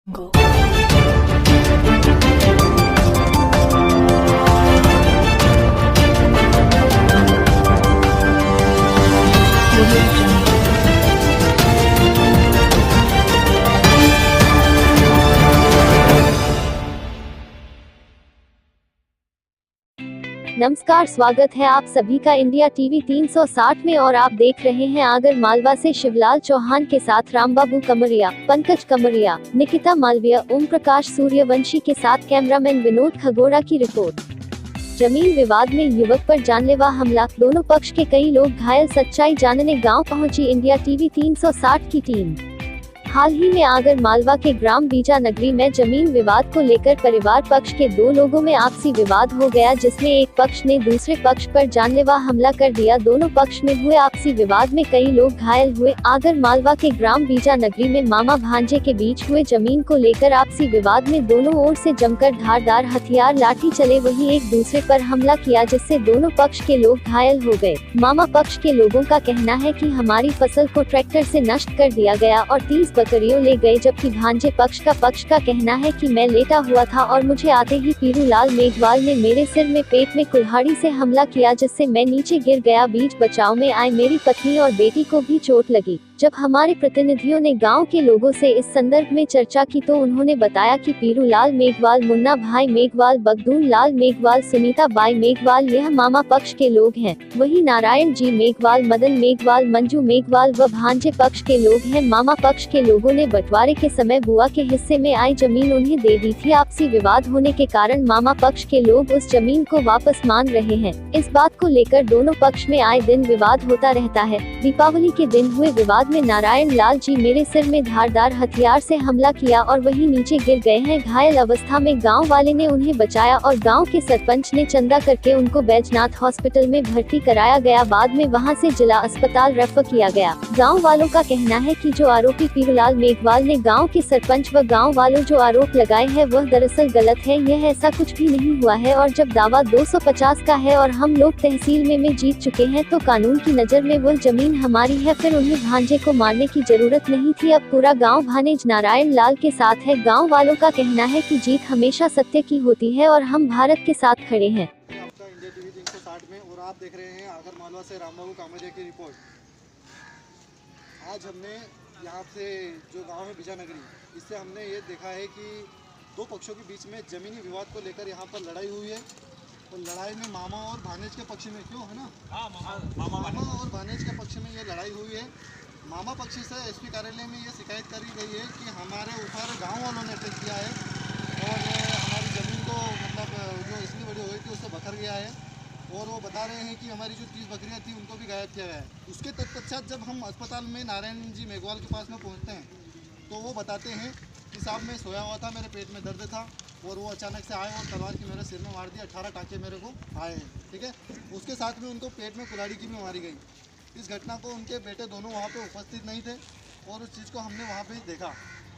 Go. नमस्कार, स्वागत है आप सभी का इंडिया टीवी 360 में और आप देख रहे हैं आगर मालवा से शिवलाल चौहान के साथ रामबाबू कमरिया, पंकज कमरिया, निकिता मालवीय, ओम प्रकाश सूर्यवंशी के साथ कैमरामैन विनोद खगोड़ा की रिपोर्ट। जमीन विवाद में युवक पर जानलेवा हमला, दोनों पक्ष के कई लोग घायल, सच्चाई जानने गांव पहुंची इंडिया टीवी 360 की टीम। हाल ही में आगर मालवा के ग्राम बीजा नगरी में जमीन विवाद को लेकर परिवार पक्ष के दो लोगों में आपसी विवाद हो गया, जिसमें एक पक्ष ने दूसरे पक्ष पर जानलेवा हमला कर दिया। दोनों पक्ष में हुए आपसी विवाद में कई लोग घायल हुए। आगर मालवा के ग्राम बीजा नगरी में मामा भांजे के बीच हुए जमीन को लेकर आपसी विवाद में दोनों ओर से जमकर धारदार हथियार लाठी चले, वहीं एक दूसरे पर हमला किया, जिससे दोनों पक्ष के लोग घायल हो गए। मामा पक्ष के लोगों का कहना है कि हमारी फसल को ट्रैक्टर से नष्ट कर दिया गया और 30 बकरियों ले गए, जबकि भांजे पक्ष का कहना है कि मैं लेटा हुआ था और मुझे आते ही पीरूलाल मेघवाल ने मेरे सिर में पेट में कुल्हाड़ी से हमला किया, जिससे मैं नीचे गिर गया। बीच बचाव में आए मेरी पत्नी और बेटी को भी चोट लगी। जब हमारे प्रतिनिधियों ने गांव के लोगों से इस संदर्भ में चर्चा की तो उन्होंने बताया कि पीरूलाल मेघवाल, मुन्ना भाई मेघवाल, बगदून लाल मेघवाल, सुनीता बाई मेघवाल यह मामा पक्ष के लोग हैं। वहीं नारायण जी मेघवाल, मदन मेघवाल, मंजू मेघवाल व भांजे पक्ष के लोग हैं। मामा पक्ष के लोगों ने बंटवारे के समय बुआ के हिस्से में आई जमीन उन्हें दे दी थी। आपसी विवाद होने के कारण मामा पक्ष के लोग उस जमीन को वापस मांग रहे हैं। इस बात को लेकर दोनों पक्ष में आए दिन विवाद होता रहता है। दीपावली के दिन हुए विवाद में नारायण लाल जी मेरे सिर में धारदार हथियार से हमला किया और वहीं नीचे गिर गए हैं। घायल अवस्था में गांव वाले ने उन्हें बचाया और गांव के सरपंच ने चंदा करके उनको बैजनाथ हॉस्पिटल में भर्ती कराया गया। बाद में वहां से जिला अस्पताल रेफर किया गया। गांव वालों का कहना है कि जो आरोपी पीरूलाल मेघवाल ने गांव के सरपंच व गांव वालों जो आरोप लगाए हैं वह दरअसल गलत है। यह ऐसा कुछ भी नहीं हुआ है और जब दावा 250 का है और हम लोग तहसील में जीत चुके हैं तो कानून की नजर में वह जमीन हमारी है। फिर उन्हें भांजे को मारने की जरूरत नहीं थी। अब पूरा गांव भानेज नारायण लाल के साथ है। गांव वालों का कहना है कि जीत हमेशा सत्य की होती है और हम भारत के साथ खड़े हैं। आपका इंडिया टीवी 360 में और आप देख रहे हैं आगर मालवा से रामबाबू कामरिया की रिपोर्ट। आज हमने यहाँ से जो गांव है बीजा नगरी, इससे हमने ये देखा है कि दो पक्षों के बीच में जमीनी विवाद को लेकर यहाँ पर लड़ाई हुई है और लड़ाई में मामा और भानेज के पक्ष में क्यों है ना मामा और भानेज के पक्ष में ये लड़ाई हुई है। मामा पक्ष से एसपी कार्यालय में ये शिकायत करी गई है कि हमारे ऊपर गांव वालों ने अटैक किया है और हमारी ज़मीन को मतलब जो इसलिए बड़ी हुई थी उससे बखर गया है और वो बता रहे हैं कि हमारी जो 30 बकरियां थी उनको भी गायब किया गया है। उसके तत्पश्चात जब हम अस्पताल में नारायण जी मेघवाल के पास में पहुँचते हैं तो वो बताते हैं कि साहब मैं सोया हुआ था, मेरे पेट में दर्द था और वो अचानक से आए और तलवार की मेरे सिर में मार दिया। 18 टाँके मेरे को आए हैं, ठीक है। उसके साथ में उनको पेट में कुल्हाड़ी की भी मारी गई। इस घटना को उनके बेटे दोनों वहाँ पे उपस्थित नहीं थे और उस चीज़ को हमने वहाँ पे देखा,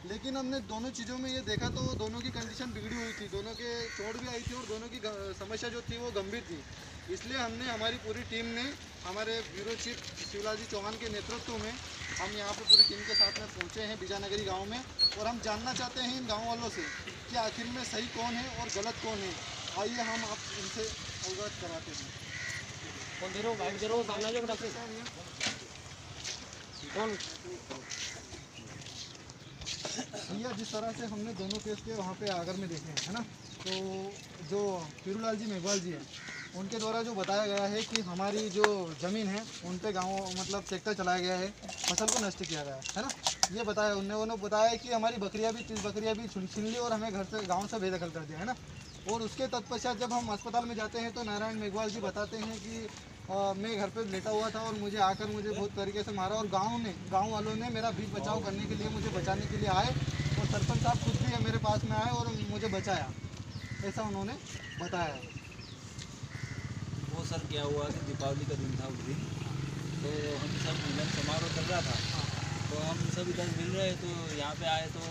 लेकिन हमने दोनों चीज़ों में ये देखा तो दोनों की कंडीशन बिगड़ी हुई थी, दोनों के चोट भी आई थी और दोनों की समस्या जो थी वो गंभीर थी। इसलिए हमने हमारी पूरी टीम ने हमारे ब्यूरो चीफ शिवलाल जी चौहान के नेतृत्व में हम यहाँ पे पूरी टीम के साथ में पहुँचे हैं बीजा नगरी गाँव में और हम जानना चाहते हैं इन गाँव वालों से कि आखिर में सही कौन है और गलत कौन है। आइए हम आप इनसे अवगत कराते हैं। भैया, जिस तरह से हमने दोनों केस के वहाँ पे आगर में देखे हैं, है ना, तो जो पीरूलाल जी मेघवाल जी हैं उनके द्वारा जो बताया गया है कि हमारी जो ज़मीन है उन पे गाँव मतलब ट्रैक्टर चलाया गया है, फसल को नष्ट किया गया है ना, ये बताया उन्होंने बताया कि हमारी बकरियाँ भी 30 बकरियाँ भी छीन ली और हमें घर से गाँव से बेदखल कर दिया है ना। और उसके तत्पश्चात जब हम अस्पताल में जाते हैं तो नारायण मेघवाल जी बताते हैं कि मैं घर पे लेटा हुआ था और मुझे आकर मुझे बहुत तरीके से मारा और गांव वालों ने मेरा बीच बचाव करने के लिए मुझे बचाने के लिए आए और सरपंच साहब खुद भी मेरे पास में आए और मुझे बचाया, ऐसा उन्होंने बताया। वो सर क्या हुआ कि दीपावली का दिन था उस दिन, तो हम सब मिलन समारोह चल रहा था तो हम सब इधर मिल रहे तो यहाँ पे आए तो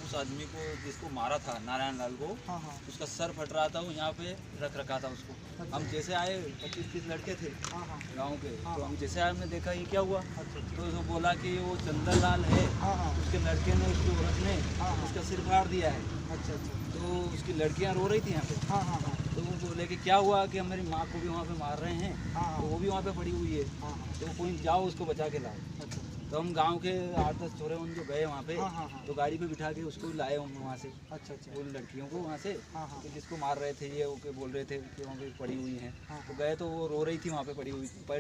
उस उस आदमी को जिसको मारा था नारायण लाल को, हाँ हाँ उसका सर फट रहा था, वो यहाँ पे रख रखा था उसको। हम जैसे आए 25-30 लड़के थे हाँ हाँ गाँव के, हाँ। तो हम जैसे आए हमने देखा ये क्या हुआ, अच्छा तो वो बोला कि वो चंदन लाल है, हाँ हाँ उसके लड़के ने उसकी औरत ने हाँ हाँ। उसका सिर फाड़ दिया है। अच्छा अच्छा तो उसकी लड़कियाँ रो रही थी यहाँ पे, हाँ हाँ हाँ तो वो बोले कि क्या हुआ कि हमारी माँ को भी वहाँ पे मार रहे हैं, हाँ तो वो भी वहाँ पे पड़ी हुई है, हाँ हाँ तो कोई जाओ उसको बचा के लाओ। अच्छा तो हम गांव के 8-10 छोरे उन जो गए वहाँ पे, हाँ हाँ हाँ तो गाड़ी पे बिठा के उसको लाए हम वहाँ से, अच्छा अच्छा उन लड़कियों को वहाँ से, हाँ हाँ तो जिसको मार रहे थे ये, वो के बोल रहे थे कि वहाँ पे पड़ी हुई हैं। हाँ तो गए तो वो रो रही थी वहाँ पे, पड़ी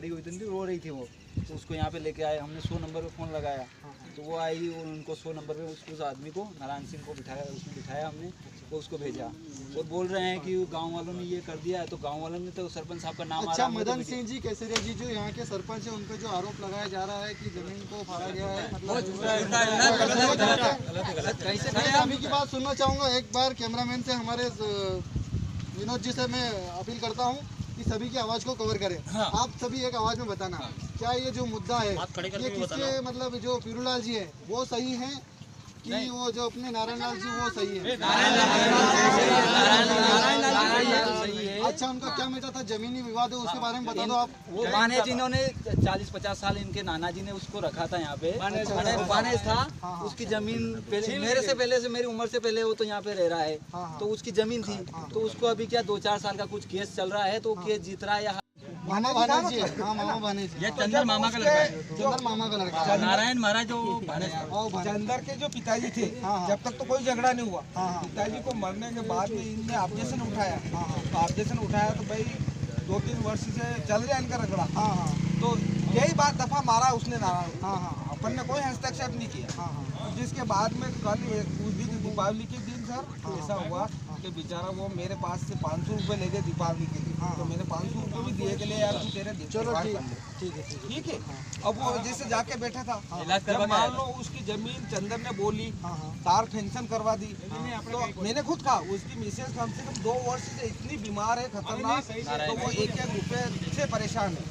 हुई तो नहीं, रो रही थी वो। तो उसको यहाँ पे लेके आए, हमने 100 नंबर पे फ़ोन लगाया, हाँ तो वो आई, उनको 100 नंबर पे उस आदमी को, नारायण सिंह को बिठाया, उसमें बिठाया हमने, तो उसको भेजा। और बोल रहे हैं कि गांव वालों ने ये कर दिया है, तो गांव वालों ने तो सरपंच साहब का नाम आ अच्छा रहा है। मदन सिंह जी केसरिया जी जो यहाँ के सरपंच है, उन पे जो आरोप लगाया जा रहा है कि जमीन को फाड़ा गया है, मैं अभी की बात सुनना चाहूँगा। एक बार कैमरामैन से हमारे विनोद जी से मैं अपील करता हूँ कि सभी की आवाज़ को कवर करें। हाँ। आप सभी एक आवाज़ में बताना, क्या ये जो मुद्दा है ये किसके, मतलब जो पीरूलाल जी है वो सही है कि वो जो अपने नारायण लाल जी वो सही है? अच्छा, उनका क्या मिला था, जमीनी विवाद है, उसके बारे में बता दो आप। वो माने जिन्होंने 40-50 साल इनके नाना जी ने उसको रखा था यहाँ पे, बानेज था, उसकी जमीन पहले मेरे से पहले से, मेरी उम्र से पहले वो तो यहाँ पे रह रहा है, तो उसकी जमीन थी, तो उसको अभी क्या 2-4 साल का कुछ केस चल रहा है, तो केस जीत रहा है या मामा भानेज जी है। हाँ मामा भानेज जी। ये चंदर मामा का लड़का है। चंदर मामा का लड़का है। नारायण महाराज जो भानेज था। आओ भानेज। चंदर के जो पिताजी थे, हाँ, हाँ। जब तक तो कोई झगड़ा नहीं हुआ। हाँ, हाँ। पिताजी को मरने के बाद में इनने ऑब्जेक्शन उठाया। हाँ, हाँ। तो ऑब्जेक्शन उठाया तो भाई 2-3 वर्ष से चल रहा है इनका झगड़ा। हाँ हाँ तो यही बात दफा मारा उसने नारायण। हाँ हाँ अपन ने कोई हस्तक्षेप नहीं किया। हाँ हाँ जिसके बाद में कल उस दिन दीपावली के दिन सर ऐसा हुआ कि बेचारा वो मेरे पास से 500 रुपये ले गए दीपावली के लिए। तो मैंने 500 रुपये भी दिए के लिए यार तू तेरे चलो त्योहार ठीक कर ले। ठीक है ठीक है। ठीक है। अब वो जैसे जाके बैठा था, जब मान लो उसकी जमीन चंदर ने बोली, हाँ हाँ तार फेंक्शन करवा दी, तो मैंने खुद कहा उसकी मिसेज कम से कम 2 वर्ष से इतनी बीमार है, खतरनाक, तो वो 1-1 रुपये से परेशान है।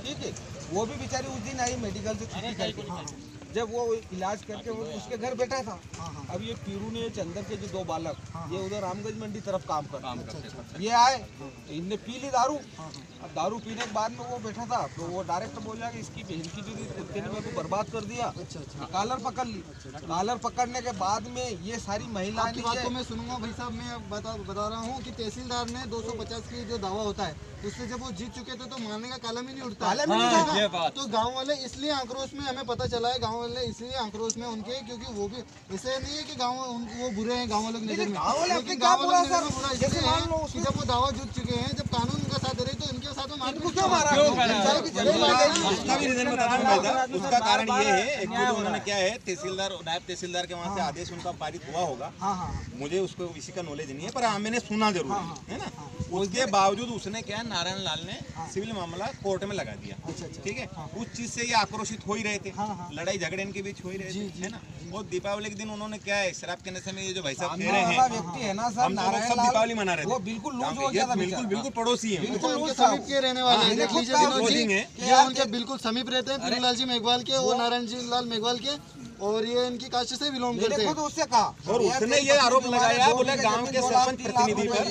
ठीक है। वो भी बेचारी उस दिन आई मेडिकल से छुट्टी करके, जब वो इलाज करके वो उसके घर बैठा था। अब ये पीरू ने चंदर के जो 2 बालक, ये उधर रामगंज मंडी तरफ काम करते, ये आए तो इनने पी ली दारू। अब दारू पीने के बाद में वो बैठा था, तो वो डायरेक्ट बोल जाएगा इसकी बहन की जो कुत्ते ने मेरे को बर्बाद कर दिया। कॉलर पकड़ ली। कॉलर पकड़ने के बाद में ये सारी महिलाएं आपकी बात को मैं सुनूंगा भाई साहब। मैं बता रहा हूँ कि तहसीलदार ने 250 की जो दावा होता है उससे जब वो जीत चुके थे तो मारने का कालम ही नहीं उठता। तो गांव वाले इसलिए आक्रोश में, हमें पता चला है गांव वाले इसलिए आक्रोश में उनके, क्योंकि वो भी ऐसे नहीं है कि गांव वो बुरे हैं गांव वालों की नजर में, लेकिन गांव वालों की नजर में बुरा इसलिए है कि जब वो दावा जीत चुके हैं, जब कानून उनका साथ दे रही तो इनके साथ में मारपीट क्यों मारा? उसका भी रीजन बता रहा हूँ। उसका कारण ये है, एक्चुअली उन्होंने क्या है, तहसीलदार, नायब तहसीलदार के वहाँ से आदेश उनका पारित हुआ होगा। हाँ हाँ मुझे उसको इसी का नॉलेज नहीं है, पर हाँ मैंने सुना जरूर है ना। उसके बावजूद उसने क्या, नारायण लाल ने सिविल मामला कोर्ट में लगा दिया। ठीक है। उस चीज से ये आक्रोशित हो ही रहे थे, लड़ाई झगड़े इनके बीच हो ही रहे थे, है ना। वो दीपावली के दिन उन्होंने क्या है, शराब के नशे में ये जो भाई साहब कह रहे हैं, व्यक्ति है ना सर, हम लोग सब दीपावली मना रहे थे, वो बिल्कुल लूज हो गया था। बिल्कुल बिल्कुल पड़ोसी है, उनके समीप के रहने वाले हैं। देख लीजिए विनोद जी, ये उनके बिल्कुल समीप रहते हैं, पीरूलाल जी मेघवाल के और नारायण जी लाल मेघवाल के, और ये इनकी कास्ट से बिलोंग करते हैं। खुद उससे कहा, और उसने ये आरोप लगाया, बोले गांव के सरपंच प्रतिनिधि पर,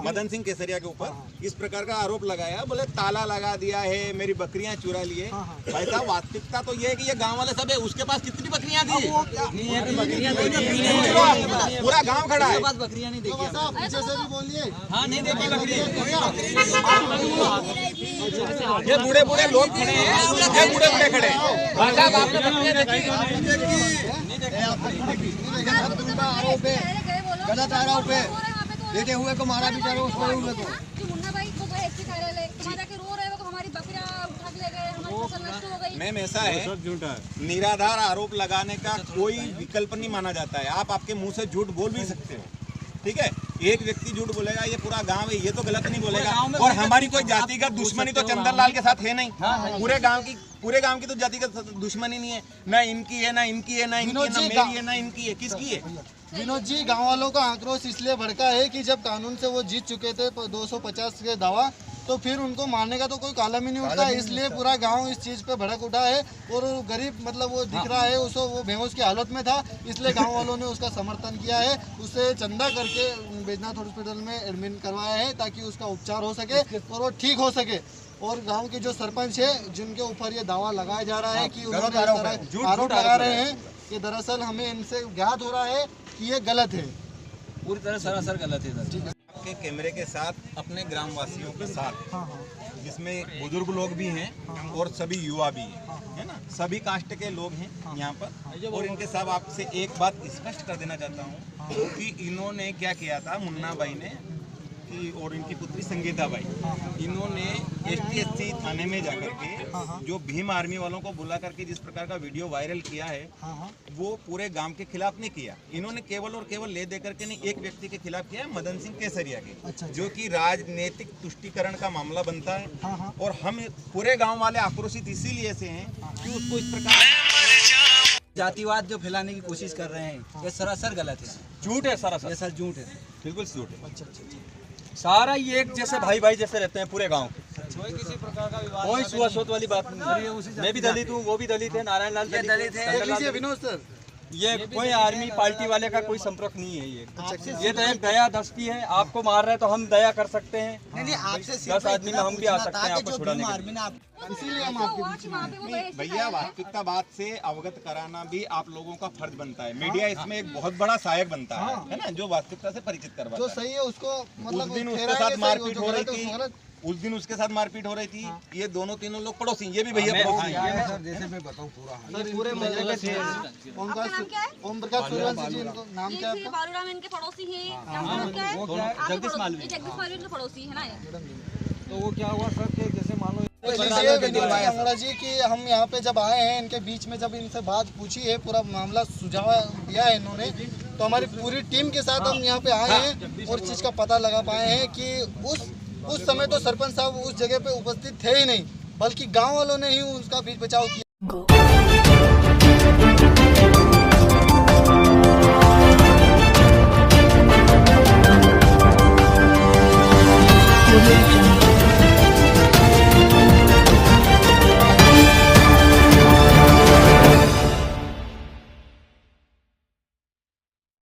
मदन सिंह केसरिया के ऊपर इस प्रकार का आरोप लगाया, बोले ताला लगा दिया है, मेरी बकरियां चुरा लिए। भाई साहब वास्तविकता तो ये है कि ये गांव वाले सब है, उसके पास कितनी बकरियां थी? पूरा गांव खड़ा है। बकरियां नहीं देखी साहब पीछे से भी बोलिए। हाँ, नहीं देखी बकरी। ये बूढ़े बूढ़े लोग खड़े हैं, ये बूढ़े बूढ़े खड़े हैं। भाई साहब आपने बकरियां देखी? आरोप है, गलत आरोप है, लेटे हुए को मारा भी करो, उसको हुए को। मैम ऐसा है, निराधार आरोप लगाने का कोई विकल्प नहीं माना जाता है। आप आपके मुंह से झूठ बोल भी सकते हो, ठीक है। एक व्यक्ति झूठ बोलेगा, ये पूरा गांव है, ये तो गलत नहीं बोलेगा। और हमारी कोई जातिगत दुश्मनी तो चंदन लाल के साथ है नहीं। पूरे गांव की तो जातिगत दुश्मनी नहीं है, ना इनकी है, ना इनकी है, ना इनकी है, ना मेरी है, ना इनकी है, किसकी है? विनोद जी, गांव वालों का आक्रोश इसलिए भड़का है कि जब कानून से वो जीत चुके थे 250 के दावा, तो फिर उनको मारने का तो कोई कालम ही नहीं उठता है। इसलिए पूरा गांव इस चीज़ पे भड़क उठा है और वो गरीब मतलब वो दिख रहा है उसको, वो बेहोश की हालत में था, इसलिए गांव वालों ने उसका समर्थन किया है। उसे चंदा करके बैजनाथ हॉस्पिटल में एडमिट करवाया है ताकि उसका उपचार हो सके और वो ठीक हो सके। और गांव के जो सरपंच है जिनके ऊपर ये दावा लगाया जा रहा है कि उन्होंने आरोप लगा रहे हैं कि दरअसल हमें इनसे ज्ञात हो रहा है कि ये गलत है, पूरी तरह सरासर गलत है सर। आपके कैमरे के साथ अपने ग्रामवासियों के साथ, जिसमें बुजुर्ग लोग भी हैं और सभी युवा भी हैं, है ना, सभी कास्ट के लोग हैं यहाँ पर। और इनके साथ आपसे एक बात स्पष्ट कर देना चाहता हूँ कि इन्होंने क्या किया था, मुन्ना भाई ने और इनकी पुत्री संगीता भाई, इन्होंने ST/SC थाने में जाकर के जो भीम आर्मी वालों को बुला करके जिस प्रकार का वीडियो वायरल किया है, वो पूरे गांव के खिलाफ नहीं किया। इन्होंने केवल और केवल ले दे करके नहीं, एक व्यक्ति के खिलाफ किया है, मदन सिंह केसरिया के, जो कि राजनीतिक तुष्टीकरण का मामला बनता है। और हम पूरे गाँव वाले आक्रोशित इसीलिए से हैं कि उसको इस प्रकार जातिवाद जो फैलाने की कोशिश कर रहे हैं, ये सरासर गलत है, झूठ है सरासर, ये सर झूठ है, बिल्कुल झूठ है। अच्छा। सारा ये एक जैसे भाई भाई जैसे रहते हैं पूरे गांव के, कोई किसी प्रकार का विवाद कोई छुआछूत वाली बात नहीं है। मैं भी दलित हूँ, वो भी दलित है, नारायण लाल दलित है, विनोद सर, ये कोई आर्मी पार्टी वाले का कोई संपर्क नहीं है। ये तो एक दया दस्ती है, आपको मार रहे हैं तो हम दया कर सकते हैं, नहीं आपसे 10 आदमी में हम भी आ सकते हैं आपको छुड़ाने के लिए। इसीलिए हम आपके बीच में हैं। नहीं भैया, वास्तविकता बात से अवगत कराना भी आप लोगों का फर्ज बनता है। मीडिया इसमें एक बहुत बड़ा सहायक बनता है ना, जो वास्तविकता से परिचित करवाता जो है। सही है उसको मतलब उस दिन उसके ठहराएंगे, साथ मारपीट जो हो रही गलत है, थी, उसको गलत। उस दिन उसके साथ मारपीट हो रही थी। ये दोनों तीनों लोग पड़ोसी, ये भी भैया पड़ोसी हैं। सर जैसे मैं बताऊँ पूरा सर पूरे मोहल्ले में थे। ओम प्रकाश सूर्यवंशी जी, इनको नाम क्या है आपका? बालूराम इनके पड़ोसी हैं। क्या नाम क्या है? जगदीश मालवीय। जगदीश मालवीय के पड़ोसी है ना ये। तो वो क्या हुआ सर कि जैसे मान लो इसलिए विनोद जी अंगड़ा जी कि हम यहाँ पे जब आए हैं, इनके बीच में जब इनसे बात पूछी है, पूरा मामला सुझाव दिया है इन्होंने, तो हमारी पूरी टीम के साथ हम यहाँ पे आए हैं और चीज़ का पता लगा पाए हैं कि उस समय तो Sarpanch साहब उस जगह पे उपस्थित थे ही नहीं, बल्कि गांव वालों ने ही उसका बीच बचाव किया।